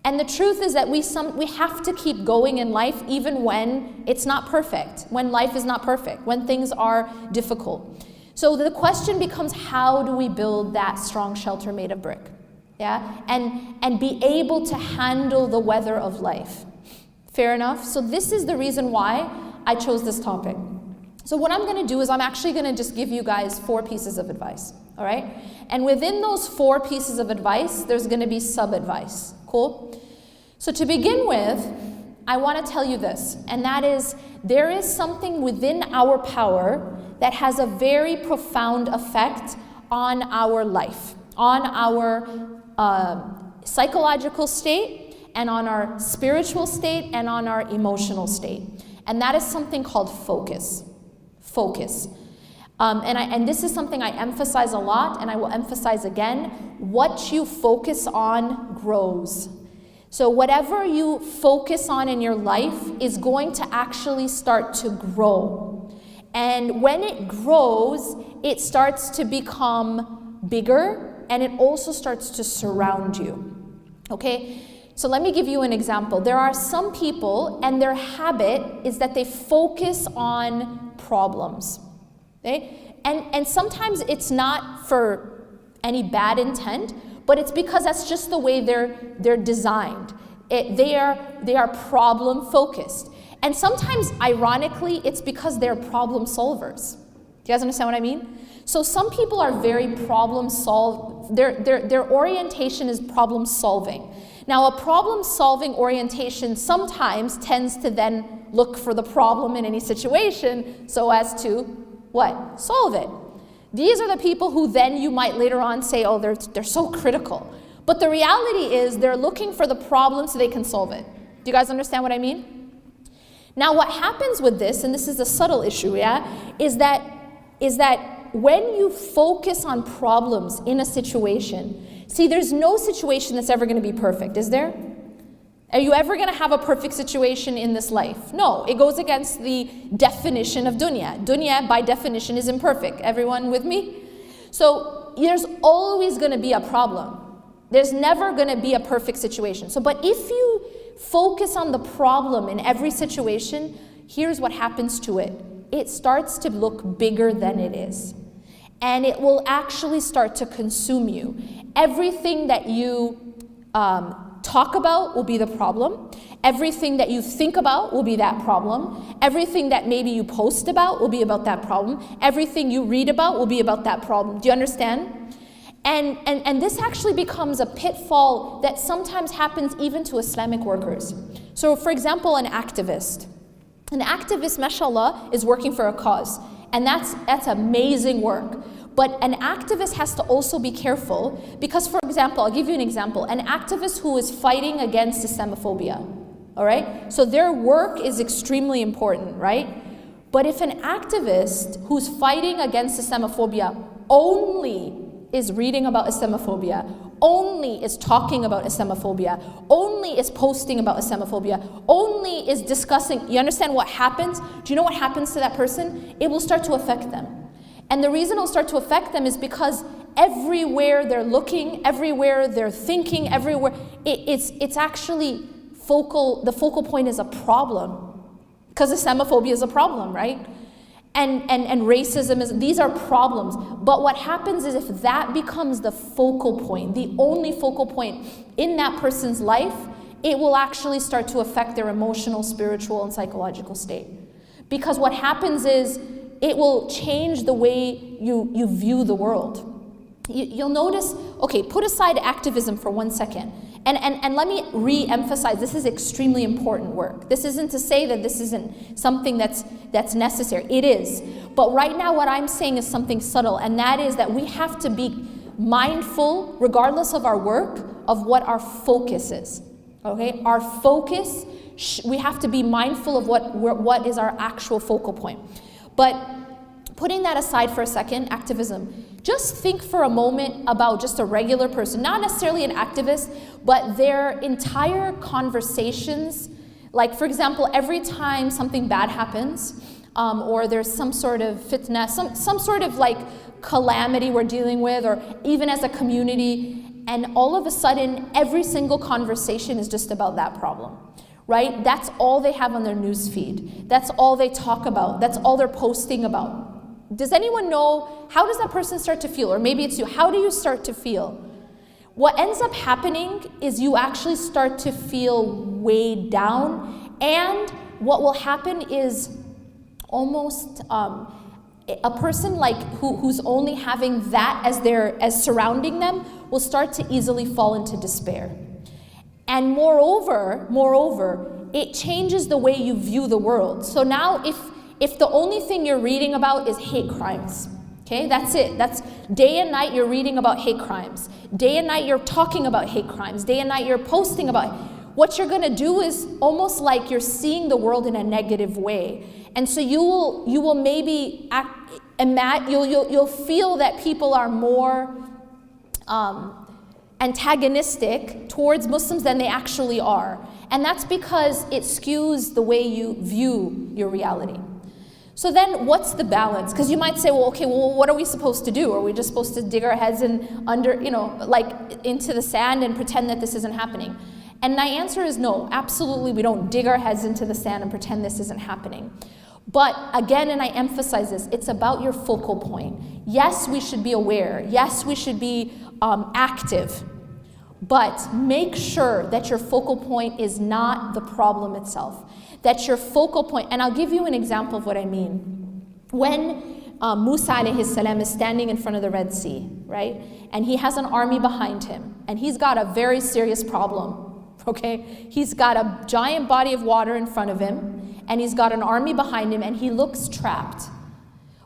And the truth is that we have to keep going in life even when it's not perfect, when life is not perfect, when things are difficult. So the question becomes, how do we build that strong shelter made of brick? Yeah, and be able to handle the weather of life. Fair enough? So this is the reason why I chose this topic. So what I'm going to do is I'm actually going to just give you guys 4 pieces of advice, all right? And within those 4 pieces of advice, there's going to be sub-advice. Cool? So to begin with, I want to tell you this, and that is, there is something within our power that has a very profound effect on our life, on our psychological state, and on our spiritual state, and on our emotional state. And that is something called focus. Focus. And this is something I emphasize a lot, and I will emphasize again. What you focus on grows. So whatever you focus on in your life is going to actually start to grow. And when it grows, it starts to become bigger, and it also starts to surround you. Okay? So let me give you an example. There are some people, and their habit is that they focus on problems. Okay? And sometimes it's not for any bad intent, but it's because that's just the way they're designed. They are problem focused. And sometimes, ironically, it's because they're problem solvers. Do you guys understand what I mean? So some people are very problem solve. Their orientation is problem solving. Now, a problem solving orientation sometimes tends to then look for the problem in any situation so as to what? Solve it. These are the people who then you might later on say, oh, they're so critical. But the reality is they're looking for the problem so they can solve it. Do you guys understand what I mean? Now, what happens with this, and this is a subtle issue, yeah, is that when you focus on problems in a situation, see, there's no situation that's ever going to be perfect, is there? Are you ever going to have a perfect situation in this life? No, it goes against the definition of dunya. Dunya, by definition, is imperfect. Everyone with me? So there's always going to be a problem. There's never going to be a perfect situation. So, but if you focus on the problem in every situation, here's what happens to it. It starts to look bigger than it is. And it will actually start to consume you. Everything that you talk about will be the problem. Everything that you think about will be that problem. Everything that maybe you post about will be about that problem. Everything you read about will be about that problem. Do you understand? And this actually becomes a pitfall that sometimes happens even to Islamic workers. So for example, an activist. An activist, mashallah, is working for a cause. And that's amazing work. But an activist has to also be careful because, for example, I'll give you an example. An activist who is fighting against Islamophobia, all right? So their work is extremely important, right? But if an activist who's fighting against Islamophobia only is reading about Islamophobia, only is talking about Islamophobia, only is posting about Islamophobia, only is discussing, you understand what happens? Do you know what happens to that person? It will start to affect them. And the reason it'll start to affect them is because everywhere they're looking, everywhere they're thinking, everywhere, it's actually the focal point is a problem. Because Islamophobia is a problem, right? And racism these are problems. But what happens is if that becomes the focal point, the only focal point in that person's life, it will actually start to affect their emotional, spiritual, and psychological state. Because what happens is it will change the way you view the world. You'll notice, okay, put aside activism for 1 second. And let me re-emphasize, this is extremely important work. This isn't to say that this isn't something that's necessary. It is. But right now what I'm saying is something subtle, and that is that we have to be mindful, regardless of our work, of what our focus is. Okay? Our focus, we have to be mindful of what is our actual focal point. But putting that aside for a second, activism, just think for a moment about just a regular person, not necessarily an activist, but their entire conversations. Like, for example, every time something bad happens, or there's some sort of fitna, some sort of like calamity we're dealing with, or even as a community, and all of a sudden, every single conversation is just about that problem, right? That's all they have on their news feed. That's all they talk about. That's all they're posting about. Does anyone know, how does that person start to feel? Or maybe it's you. How do you start to feel? What ends up happening is you actually start to feel weighed down, and what will happen is almost a person like who's only having that as surrounding them will start to easily fall into despair. And moreover, it changes the way you view the world. So now if the only thing you're reading about is hate crimes, okay, that's it. That's day and night you're reading about hate crimes. Day and night you're talking about hate crimes. Day and night you're posting about it. What you're going to do is almost like you're seeing the world in a negative way. And so you will maybe you'll feel that people are more antagonistic towards Muslims than they actually are. And that's because it skews the way you view your reality. So then what's the balance? Because you might say, well, okay, well, what are we supposed to do? Are we just supposed to dig our heads into the sand and pretend that this isn't happening? And my answer is no, absolutely we don't dig our heads into the sand and pretend this isn't happening. But again, and I emphasize this, it's about your focal point. Yes, we should be aware. Yes, we should be active. But make sure that your focal point is not the problem itself. That your focal point, and I'll give you an example of what I mean. When Musa alayhi salam is standing in front of the Red Sea, right? And he has an army behind him. And he's got a very serious problem, okay? He's got a giant body of water in front of him. And he's got an army behind him. And he looks trapped.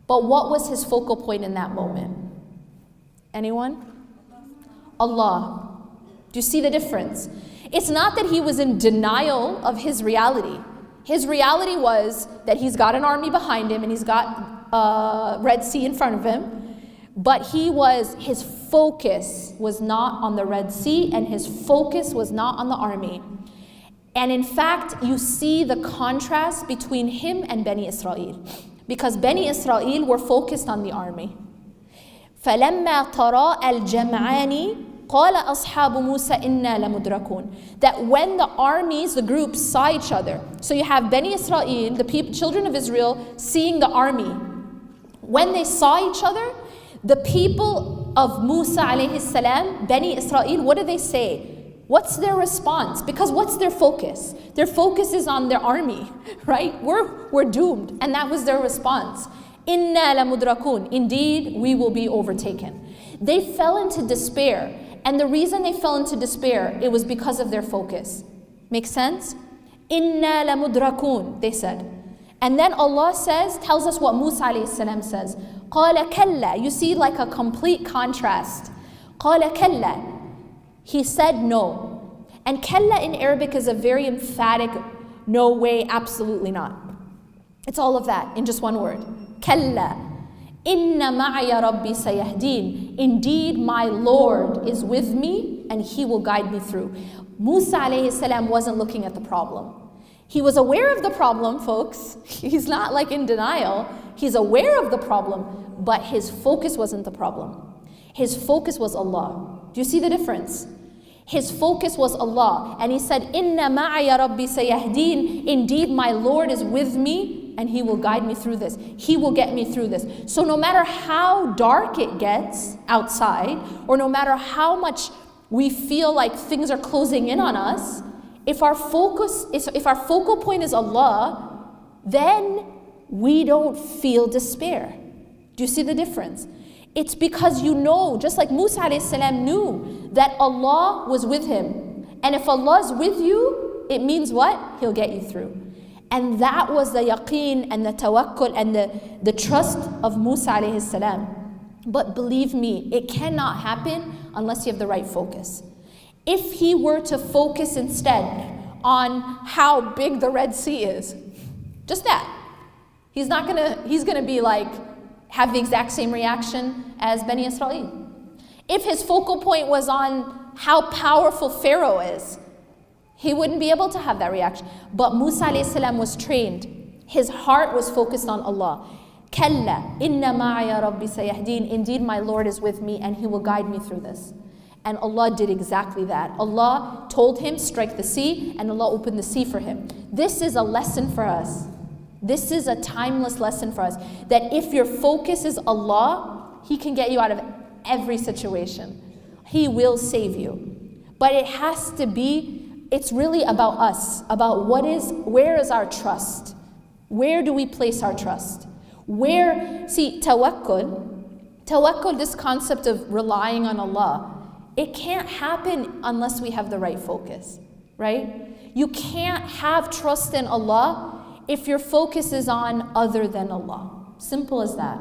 But what was his focal point in that moment? Anyone? Allah. Do you see the difference? It's not that he was in denial of his reality. His reality was that he's got an army behind him and he's got a Red Sea in front of him. But his focus was not on the Red Sea, and his focus was not on the army. And in fact, you see the contrast between him and Bani Israel. Because Bani Israel were focused on the army. فَلَمَّا تَرَاءَ الْجَمْعَانِ قَالَ أَصْحَابُ مُوسَى إِنَّا لَمُدْرَكُونَ. That when the armies, the groups saw each other, so you have Bani Israel, the children of Israel, seeing the army. When they saw each other, the people of Musa alayhi salam, Bani Israel, what do they say? What's their response? Because what's their focus? Their focus is on their army, right? We're doomed. And that was their response. إِنَّا لَمُدْرَكُونَ. Indeed, we will be overtaken. They fell into despair. And the reason they fell into despair, it was because of their focus. Make sense? إِنَّا لَمُدْرَكُونَ, they said. And then Allah tells us what Musa alayhi salam says. قَالَ كَلَّا. You see like a complete contrast. قَالَ كَلَّا. He said no. And kalla in Arabic is a very emphatic, no way, absolutely not. It's all of that in just one word. Kalla. Inna ma'aya rabbi sayahdeen. Indeed, my Lord is with me and he will guide me through. Musa alayhi salam wasn't looking at the problem. He was aware of the problem, folks. He's not like in denial. He's aware of the problem, but his focus wasn't the problem. His focus was Allah. Do you see the difference? His focus was Allah. And he said, Inna ma'aya rabbi sayahdeen. Indeed, my Lord is with me and he will guide me through this. He will get me through this. So no matter how dark it gets outside, or no matter how much we feel like things are closing in on us, if our focal point is Allah, then we don't feel despair. Do you see the difference? It's because you know, just like Musa alayhi salam knew that Allah was with him. And if Allah is with you, it means what? He'll get you through. And that was the yaqeen and the tawakkul and the trust of Musa alayhi salam. But believe me, it cannot happen unless you have the right focus. If he were to focus instead on how big the Red Sea is, just that, he's gonna be like, have the exact same reaction as Bani Israel. If his focal point was on how powerful Pharaoh is, he wouldn't be able to have that reaction. But Musa alayhi salam was trained. His heart was focused on Allah. Kalla, inna ma'aya rabbi sayahdeen. Indeed, my Lord is with me and he will guide me through this. And Allah did exactly that. Allah told him, strike the sea, and Allah opened the sea for him. This is a lesson for us. This is a timeless lesson for us. That if your focus is Allah, He can get you out of every situation. He will save you. But it has to be, it's really about us, about where is our trust? Where do we place our trust? Tawakkul, this concept of relying on Allah, it can't happen unless we have the right focus, right? You can't have trust in Allah if your focus is on other than Allah. Simple as that.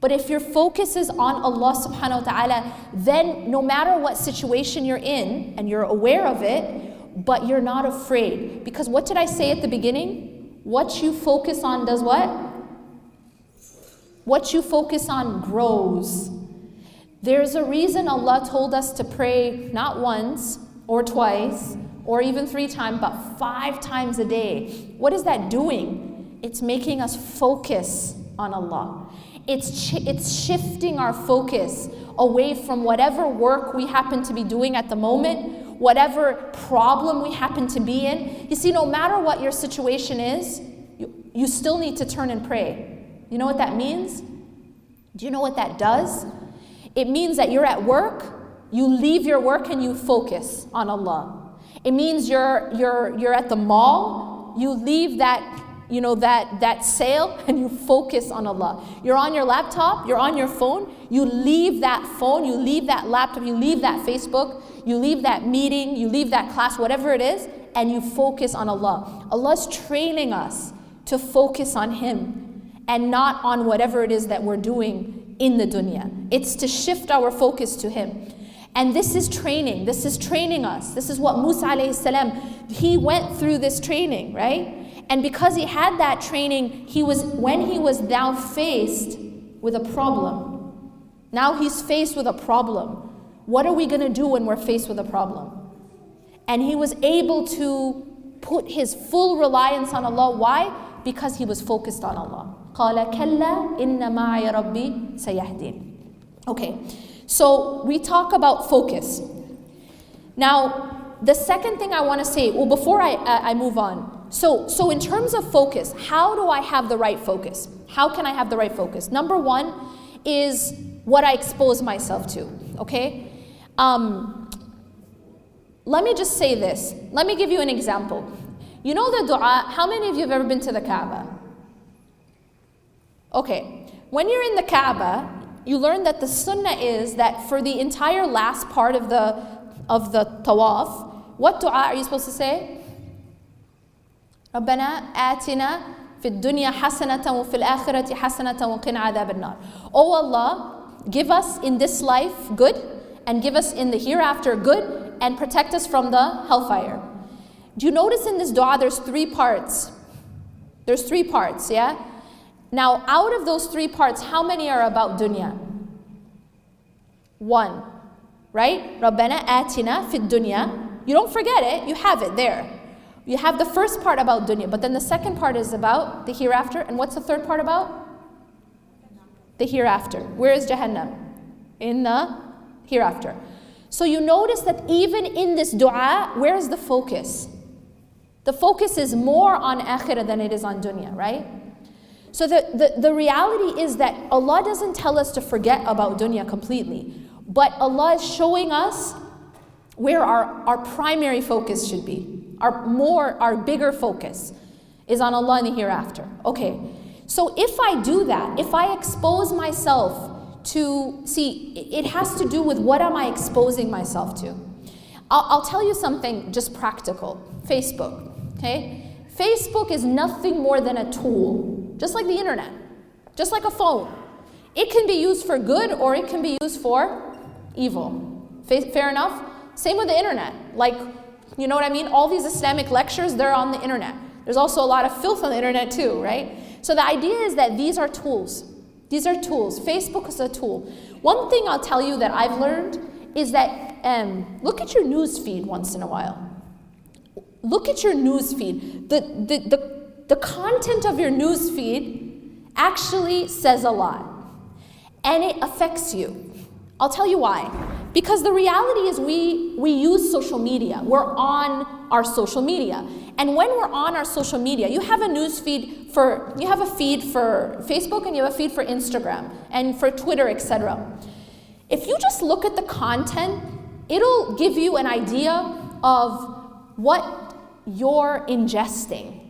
But if your focus is on Allah subhanahu wa ta'ala, then no matter what situation you're in, and you're aware of it, but you're not afraid. Because what did I say at the beginning? What you focus on does what? What you focus on grows. There's a reason Allah told us to pray not once or twice or even 3 times, but 5 times a day. What is that doing? It's making us focus on Allah. It's shifting our focus away from whatever work we happen to be doing at the moment, whatever problem we happen to be in. You see, no matter what your situation is, you still need to turn and pray. You know what that means? Do you know what that does? It means that you're at work, you leave your work and you focus on Allah. It means you're at the mall, you leave that sale and you focus on Allah. You're on your laptop, you're on your phone, you leave that phone, you leave that laptop, you leave that Facebook, you leave that meeting, you leave that class, whatever it is, and you focus on Allah. Allah's training us to focus on Him and not on whatever it is that we're doing in the dunya. It's to shift our focus to Him. And this is training. This is training us. This is what Musa alayhi salam, he went through this training, right? And because he had that training, when he was now faced with a problem. Now he's faced with a problem. What are we going to do when we're faced with a problem? And he was able to put his full reliance on Allah. Why? Because he was focused on Allah. قَالَ كَلَّا إِنَّ مَعَيَ رَبِّي سَيَهْدِينِ. Okay, so we talk about focus. Now, the second thing I want to say, well, before I move on. So in terms of focus, how do I have the right focus? How can I have the right focus? Number one is what I expose myself to, okay? Let me just say this. Let me give you an example. You know the dua, how many of you have ever been to the Kaaba? Okay, when you're in the Kaaba, you learn that the sunnah is that for the entire last part of the tawaf, what dua are you supposed to say? رَبَّنَا آتِنَا فِي الدُّنْيَا حَسَنَةً وَفِي الْآخِرَةِ حَسَنَةً وَقِنَا عَذَابَ النَّارِ. Oh Allah, give us in this life good, and give us in the hereafter good, and protect us from the hellfire. Do you notice in this dua there's 3 parts? There's 3 parts, yeah? Now, out of those 3 parts, how many are about dunya? 1, right? رَبَّنَا آتِنَا فِي الدُّنْيَا. You don't forget it, you have it there. You have the first part about dunya, but then the second part is about the hereafter. And what's the third part about? The hereafter. Where is Jahannam? In the hereafter. So you notice that even in this dua, where is the focus? The focus is more on akhirah than it is on dunya, right? So the reality is that Allah doesn't tell us to forget about dunya completely, but Allah is showing us where our primary focus should be. Our bigger focus is on Allah in the hereafter. Okay, so if I do that, if I expose myself to, see, it has to do with what am I exposing myself to. I'll tell you something just practical. Facebook, okay? Facebook is nothing more than a tool, just like the internet, just like a phone. It can be used for good or it can be used for evil. Fair enough? Same with the internet. Like, you know what I mean? All these Islamic lectures, they're on the internet. There's also a lot of filth on the internet too, right? So the idea is that these are tools. These are tools. Facebook is a tool. One thing I'll tell you that I've learned is that look at your news feed once in a while. Look at your news feed. The content of your news feed actually says a lot. And it affects you. I'll tell you why. Because the reality is we use social media. We're on our social media. And when we're on our social media, you have a feed for Facebook and you have a feed for Instagram and for Twitter, etc. If you just look at the content, it'll give you an idea of what you're ingesting.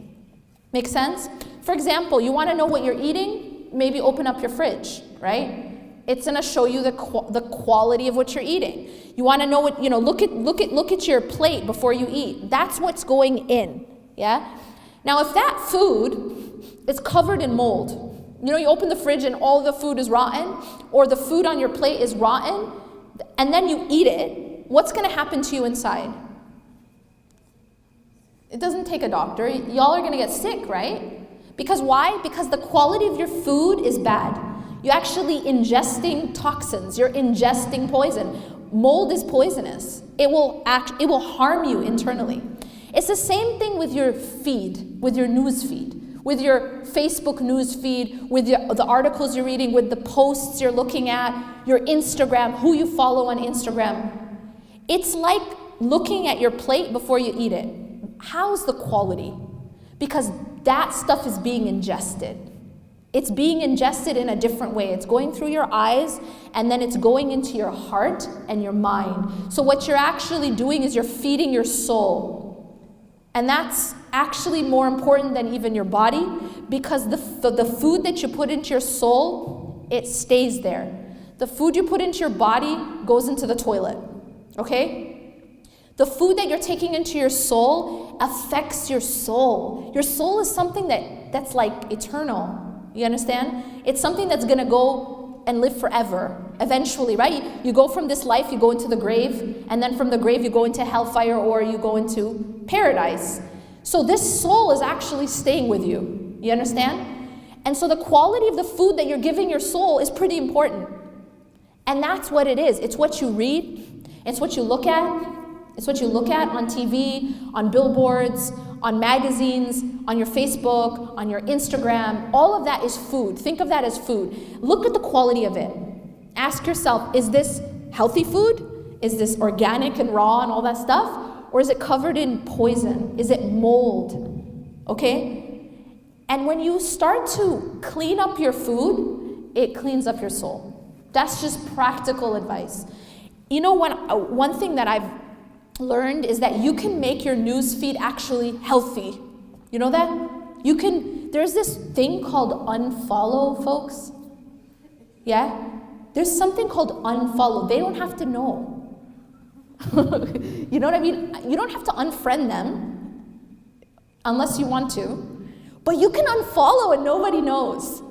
Make sense? For example, you want to know what you're eating? Maybe open up your fridge, right? It's going to show you the quality of what you're eating. You want to know what, look at your plate before you eat. That's what's going in, yeah? Now, if that food is covered in mold, you open the fridge and all the food is rotten, or the food on your plate is rotten, and then you eat it, what's going to happen to you inside? It doesn't take a doctor. Y'all are going to get sick, right? Because why? Because the quality of your food is bad. You're actually ingesting toxins. You're ingesting poison. Mold is poisonous. It will harm you internally. It's the same thing with your feed, with your news feed, with your Facebook news feed, with the articles you're reading, with the posts you're looking at, your Instagram, who you follow on Instagram. It's like looking at your plate before you eat it. How's the quality? Because that stuff is being ingested. It's being ingested in a different way. It's going through your eyes, and then it's going into your heart and your mind. So what you're actually doing is you're feeding your soul. And that's actually more important than even your body, because the food that you put into your soul, it stays there. The food you put into your body goes into the toilet, okay? The food that you're taking into your soul affects your soul. Your soul is something that's like eternal. You understand? It's something that's going to go and live forever, eventually, right? You go from this life, you go into the grave, and then from the grave you go into hellfire or you go into paradise. So this soul is actually staying with you. You understand? And so the quality of the food that you're giving your soul is pretty important. And that's what it is. It's what you read. It's what you look at. It's what you look at on TV, on billboards, on magazines, on your Facebook, on your Instagram. All of that is food. Think of that as food. Look at the quality of it. Ask yourself, is this healthy food? Is this organic and raw and all that stuff? Or is it covered in poison? Is it mold? Okay? And when you start to clean up your food, it cleans up your soul. That's just practical advice. One thing that I've learned is that you can make your news feed actually healthy. You know that? There's this thing called unfollow, folks. Yeah? There's something called unfollow. They don't have to know. You know what I mean? You don't have to unfriend them unless you want to. But you can unfollow and nobody knows.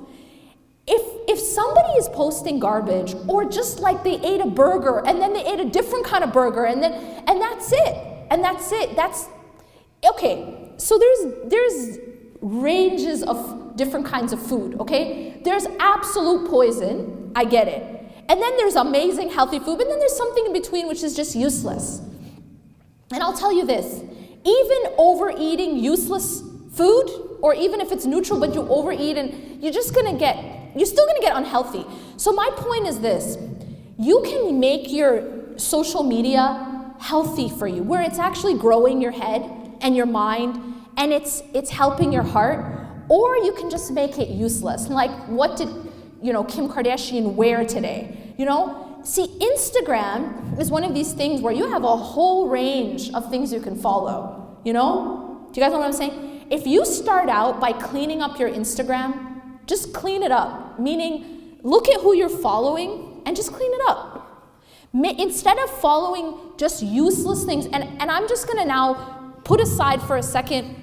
If somebody is posting garbage, or just like they ate a burger and then they ate a different kind of burger and that's it. That's okay. So there's ranges of different kinds of food, okay? There's absolute poison, I get it. And then there's amazing healthy food, but then there's something in between which is just useless. And I'll tell you this, even overeating useless food, or even if it's neutral but you overeat, and you're still gonna get unhealthy. So my point is this, you can make your social media healthy for you, where it's actually growing your head and your mind, and it's helping your heart, or you can just make it useless. Like, what did Kim Kardashian wear today? See, Instagram is one of these things where you have a whole range of things you can follow. Do you guys know what I'm saying? If you start out by cleaning up your Instagram, just clean it up, meaning look at who you're following and just clean it up. Instead of following just useless things, and I'm just gonna now put aside for a second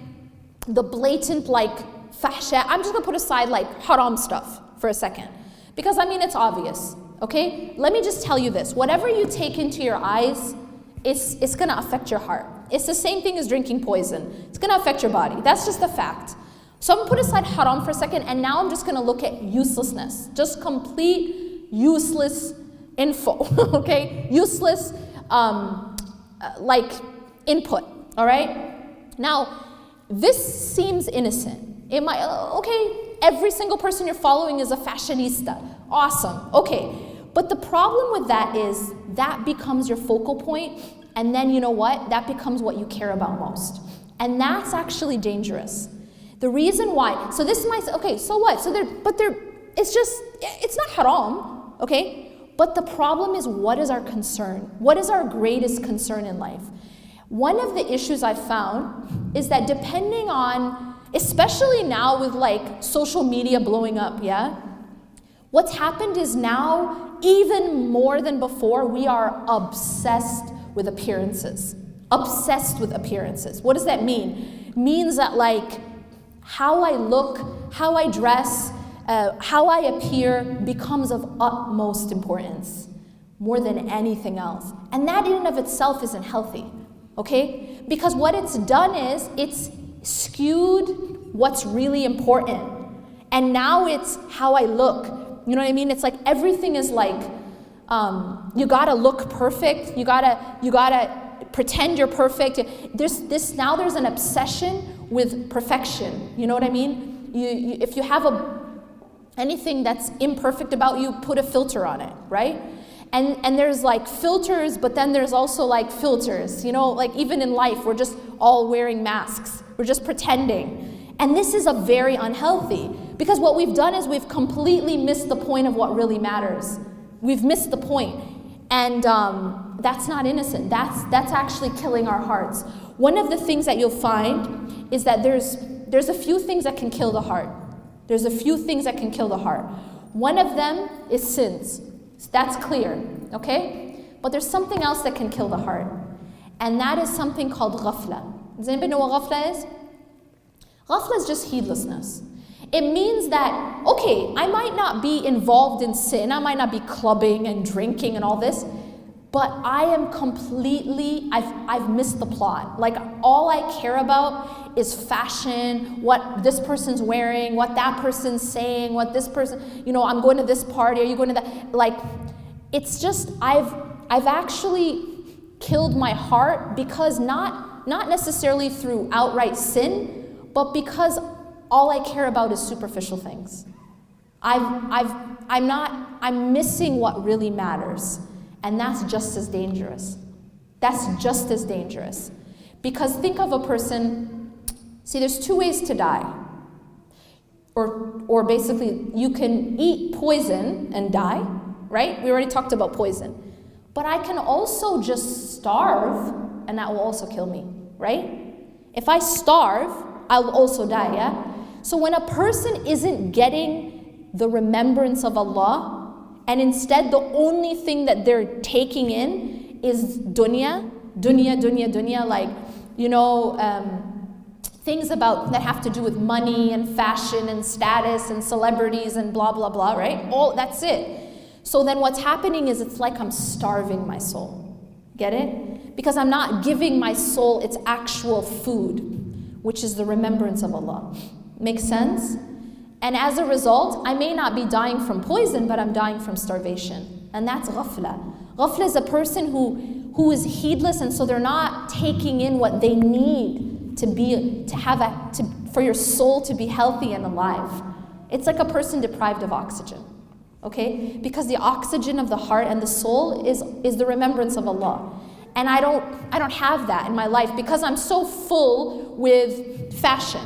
the blatant fahsha, I'm just gonna put aside haram stuff for a second. Because it's obvious, okay? Let me just tell you this, whatever you take into your eyes, it's gonna affect your heart. It's the same thing as drinking poison. It's gonna affect your body, that's just a fact. So I'm gonna put aside haram for a second, and now I'm just gonna look at uselessness. Just complete useless info, okay? Useless, input, all right? Now, this seems innocent. It might, okay, every single person you're following is a fashionista. Awesome, okay. But the problem with that is that becomes your focal point, and then you know what? That becomes what you care about most. And that's actually dangerous. The reason why, so this might say, okay, so what? It's not haram, okay? But the problem is, what is our concern? What is our greatest concern in life? One of the issues I've found is that depending on, especially now with like social media blowing up, yeah? What's happened is now, even more than before, we are obsessed with appearances. Obsessed with appearances. What does that mean? It means that like how I look, how I dress, how I appear becomes of utmost importance, more than anything else. And that in and of itself isn't healthy, okay? Because what it's done is it's skewed what's really important. And now it's how I look. You know what I mean? It's like everything is like, you gotta look perfect. You gotta pretend you're perfect. There's an obsession with perfection. You know what I mean? If you have anything that's imperfect about you, put a filter on it, right? And there's like filters, but then there's also like filters. You know, like even in life, we're just all wearing masks. We're just pretending. And this is a very unhealthy, because what we've done is we've completely missed the point of what really matters. We've missed the point. And that's not innocent. That's actually killing our hearts. One of the things that you'll find is that there's a few things that can kill the heart. There's a few things that can kill the heart. One of them is sins. That's clear, okay? But there's something else that can kill the heart. And that is something called ghafla. Does anybody know what ghafla is? Ghafla is just heedlessness. It means that, okay, I might not be involved in sin, I might not be clubbing and drinking and all this, but I am completely, I've missed the plot. Like all I care about is fashion, what this person's wearing, what that person's saying, what this person, you know, I'm going to this party, are you going to that? Like, it's just, I've actually killed my heart because not necessarily through outright sin, but because all I care about is superficial things. I'm missing what really matters. And that's just as dangerous. That's just as dangerous. Because think of a person, see, there's two ways to die. Or basically, you can eat poison and die, right? We already talked about poison. But I can also just starve, and that will also kill me, right? If I starve, I'll also die, yeah? So when a person isn't getting the remembrance of Allah, and instead the only thing that they're taking in is dunya, like, you know, things about that have to do with money and fashion and status and celebrities and blah, blah, blah, right? All that's it. So then what's happening is it's like I'm starving my soul. Get it? Because I'm not giving my soul its actual food, which is the remembrance of Allah. Makes sense? And as a result, I may not be dying from poison, but I'm dying from starvation. And that's ghafla. Ghafla is a person who is heedless, and so they're not taking in what they need for your soul to be healthy and alive. It's like a person deprived of oxygen. Okay? Because the oxygen of the heart and the soul is the remembrance of Allah. And I don't have that in my life because I'm so full with fashion.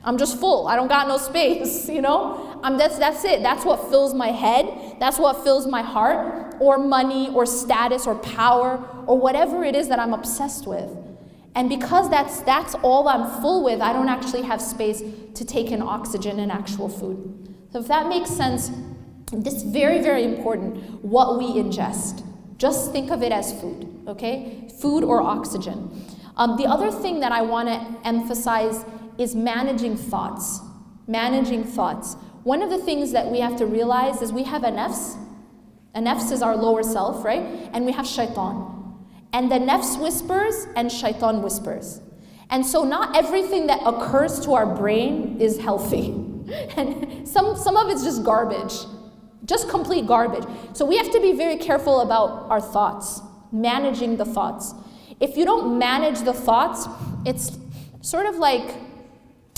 I'm just full. I don't got no space, you know? That's it. That's what fills my head. That's what fills my heart, or money, or status, or power, or whatever it is that I'm obsessed with. And because that's all I'm full with, I don't actually have space to take in oxygen and actual food. So if that makes sense, this is very, very important, what we ingest. Just think of it as food, okay? Food or oxygen. The other thing that I want to emphasize is managing thoughts. Managing thoughts. One of the things that we have to realize is we have a nafs. A nafs is our lower self, right? And we have shaitan. And the nafs whispers and shaitan whispers. And so not everything that occurs to our brain is healthy. And some of it's just garbage. Just complete garbage. So we have to be very careful about our thoughts. Managing the thoughts. If you don't manage the thoughts, it's sort of like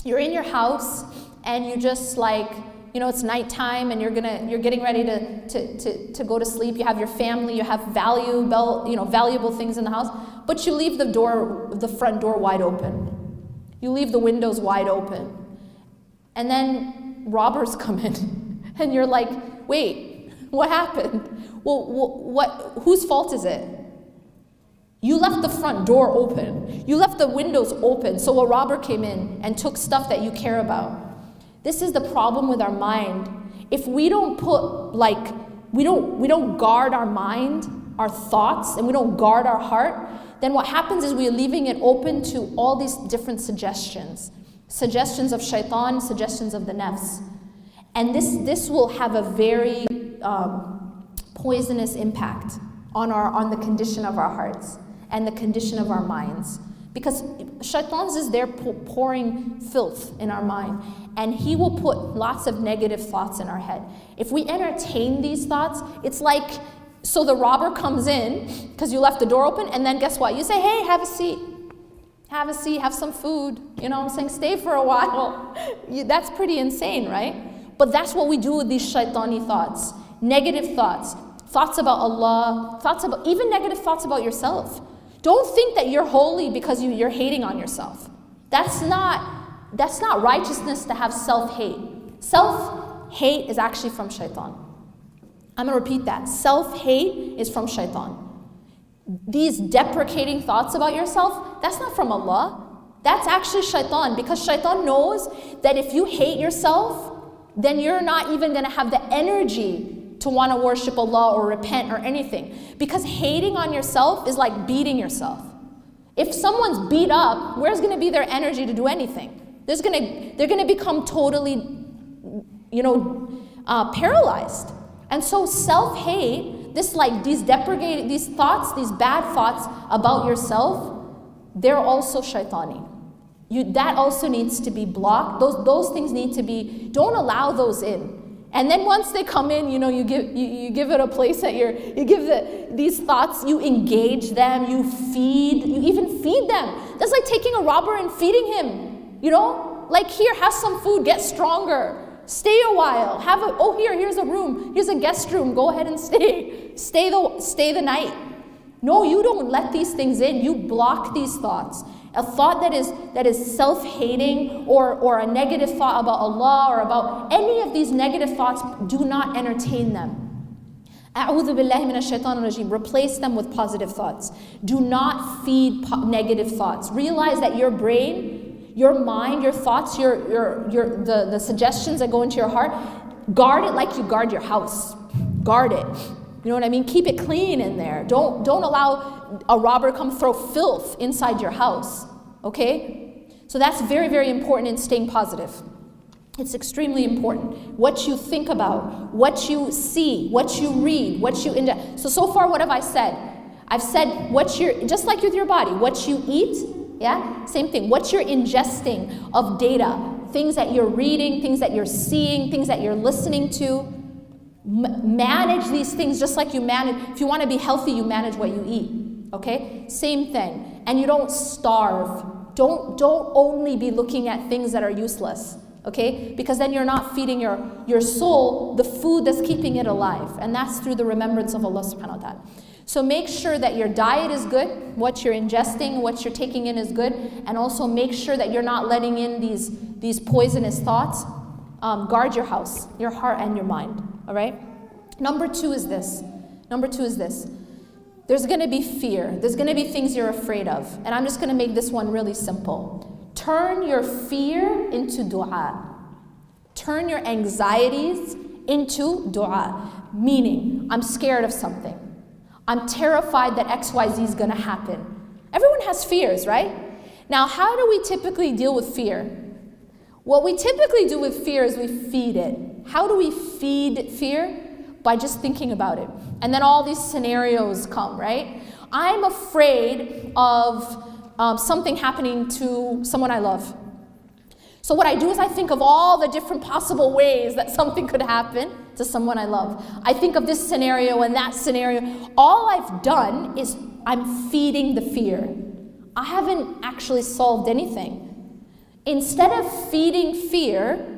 you're in your house and you just like, it's nighttime and you're getting ready to go to sleep. You have your family, you have valuable things in the house, but you leave the front door wide open. You leave the windows wide open. And then robbers come in and you're like, wait, what happened? Well, whose fault is it? You left the front door open. You left the windows open, so a robber came in and took stuff that you care about. This is the problem with our mind. If we don't we don't guard our mind, our thoughts, and we don't guard our heart, then what happens is we're leaving it open to all these different suggestions. Suggestions of shaitan, suggestions of the nafs. And this will have a very poisonous impact on the condition of our hearts and the condition of our minds. Because shaitan is there pouring filth in our mind, and he will put lots of negative thoughts in our head. If we entertain these thoughts, it's like, so the robber comes in because you left the door open, and then guess what? You say, hey, have a seat. Have a seat, have some food. You know what I'm saying? Stay for a while. That's pretty insane, right? But that's what we do with these shaitani thoughts. Negative thoughts. Thoughts about Allah. Even negative thoughts about yourself. Don't think that you're holy because you're hating on yourself. That's not righteousness to have self-hate. Self-hate is actually from shaitan. I'm going to repeat that. Self-hate is from shaitan. These deprecating thoughts about yourself, that's not from Allah. That's actually shaitan, because shaitan knows that if you hate yourself, then you're not even going to have the energy to want to worship Allah or repent or anything. Because hating on yourself is like beating yourself. If someone's beat up, where's going to be their energy to do anything? They're going to become totally, paralyzed. And so self-hate, these thoughts, these bad thoughts about yourself, they're also shaitani. That also needs to be blocked. Those things need to be, don't allow those in. And then once they come in, you give it a place that you give these thoughts, you engage them, you even feed them. That's like taking a robber and feeding him, Like, here, have some food, get stronger. Stay a while. Here's a room. Here's a guest room. Go ahead and stay the night. No, you don't let these things in. You block these thoughts. A thought that is self-hating or a negative thought about Allah or about any of these negative thoughts, do not entertain them. A'udhu billahi minash shaitanir rajim. Replace them with positive thoughts. Do not feed negative thoughts. Realize that your brain, your mind, your thoughts, the suggestions that go into your heart, guard it like you guard your house. Guard it. You know what I mean? Keep it clean in there. Don't allow a robber come throw filth inside your house. Okay? So that's very, very important in staying positive. It's extremely important. What you think about, what you see, what you read, what you ingest. So far, what have I said? I've said just like with your body, what you eat, yeah? Same thing. What you're ingesting of data, things that you're reading, things that you're seeing, things that you're listening to. Manage these things just like you manage. If you want to be healthy, you manage what you eat. Okay? Same thing. And you don't starve. Don't only be looking at things that are useless. Okay? Because then you're not feeding your soul the food that's keeping it alive. And that's through the remembrance of Allah subhanahu wa ta'ala. So make sure that your diet is good, what you're ingesting, what you're taking in is good, and also make sure that you're not letting in these poisonous thoughts. Guard your house, your heart and your mind. All right? Number two is this. There's going to be fear. There's going to be things you're afraid of. And I'm just going to make this one really simple. Turn your fear into dua. Turn your anxieties into dua. Meaning, I'm scared of something. I'm terrified that XYZ is going to happen. Everyone has fears, right? Now, how do we typically deal with fear? What we typically do with fear is we feed it. How do we feed fear? By just thinking about it. And then all these scenarios come, right? I'm afraid of something happening to someone I love. So what I do is I think of all the different possible ways that something could happen to someone I love. I think of this scenario and that scenario. All I've done is I'm feeding the fear. I haven't actually solved anything. Instead of feeding fear,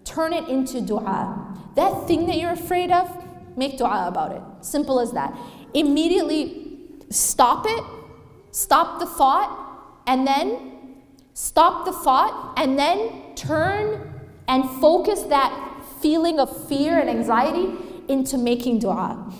turn it into dua. That thing that you're afraid of, make dua about it. Simple as that. Immediately stop it, stop the thought, and then turn and focus that feeling of fear and anxiety into making dua.